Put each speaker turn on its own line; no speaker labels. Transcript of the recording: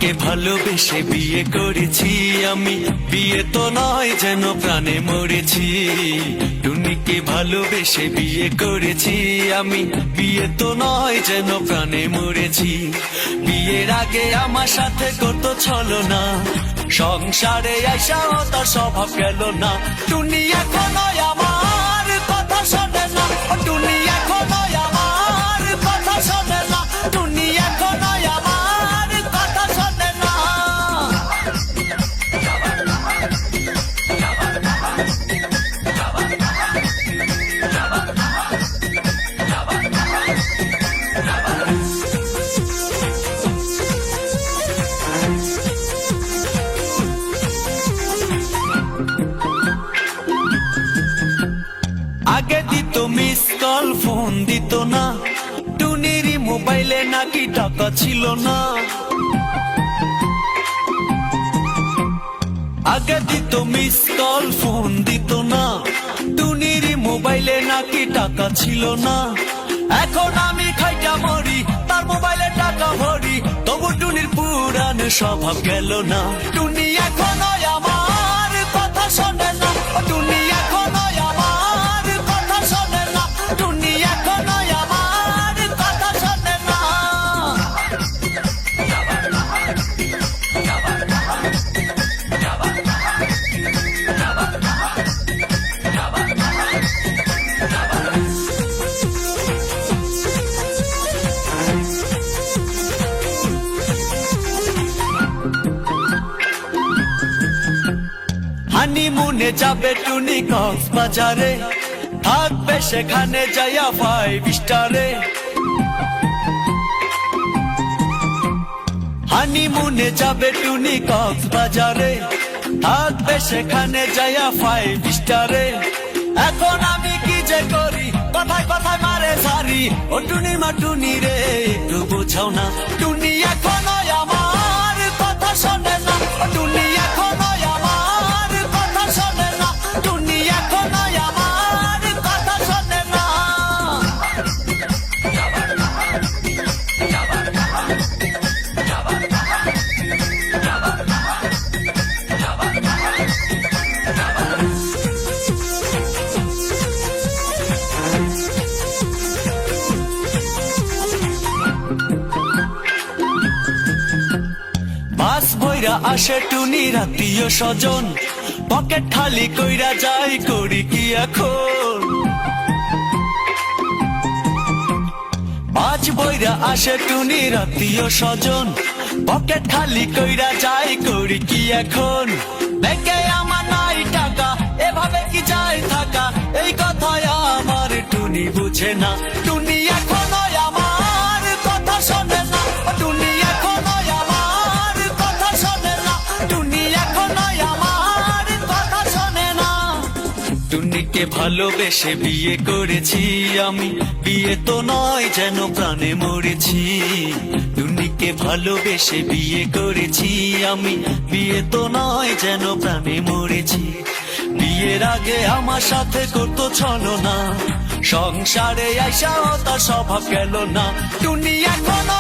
টুনিকে ভালোবেসে বিয়ে করেছি আমি, বিয়ে তো নয় যেন প্রাণে মরেছি। টুনিকে ভালোবেসে বিয়ে করেছি আমি, বিয়ে তো নয় যেন প্রাণে মরেছি। বিয়ের আগে আমার সাথে করতো ছলনা, সংসারে আইসাও তার স্বভাব গেল না। টুনি এখনো আমার কথা শোনে না, টুনি এখনো আমার কথা শোনে না, টুনি এখনো আমার কথা শোনে না। আগে দিত মিস কল, ফোন দিত না, টুনির মোবাইলে নাকি টাকা ছিল না। আগে দিত মিস কল, ফোন দিত না, টুনির মোবাইলে নাকি টাকা ছিল না। এখন আমি খাইটা মরি, তার মোবাইলে টাকা ভরি, তবু টুনির পুরান স্বভাব গেল না। টুনি এখনো আমার কথা শোনে না, টুনি এখনো আমার কথা শোনে না, টুনি এখনো আমার কথা শোনে না। হানিমুনে যাবে টুনি কক্সবাজারে, থাকবে সেখানে যাইয়া 5 স্টারে। হানিমুনে যাবে টুনি কক্সবাজারে, থাকবে সেখানে যাইয়া 5 স্টারে। এখন আমি কি যে করি, কথায় কথায় মারে সারি, ও টুনি মা টুনি রে একটু বোঝাও না। টুনি এখনো আমার কথা শোনে না, টুনি এখনো আমার কথা শোনে না, টুনি এখনো আমার কথা শোনে না। বাস বইরা আসে টুনির আত্মীয় স্বজন, পকেট খালি কইরা যাই করি কি এখন। বাস বইরা আসে টুনির আত্মীয় স্বজন, পকেট খালি কইরা যাই করি কি এখন। ব্যাংকে আমার নাই টাকা, এভাবে কি যাই থাকা, এই কথায় আমার টুনি বুঝে না। টুনি এখনো আমার কথা শোনে না, টুনি এখনো আমার কথা শোনে না, টুনি এখনো আমার কথা শোনে না। টুনিকে ভালোবেসে বিয়ে করেছি আমি, বিয়ে তো নয় যেন প্রাণে মরেছি। টুনিকে ভালোবেসে বিয়ে করেছি আমি, বিয়ে তো নয় যেন প্রাণে মরেছি। বিয়ের আগে আমার সাথে করতো ছলনা, সংসারে আইসাও তার স্বভাব গেল না। টুনি এখনো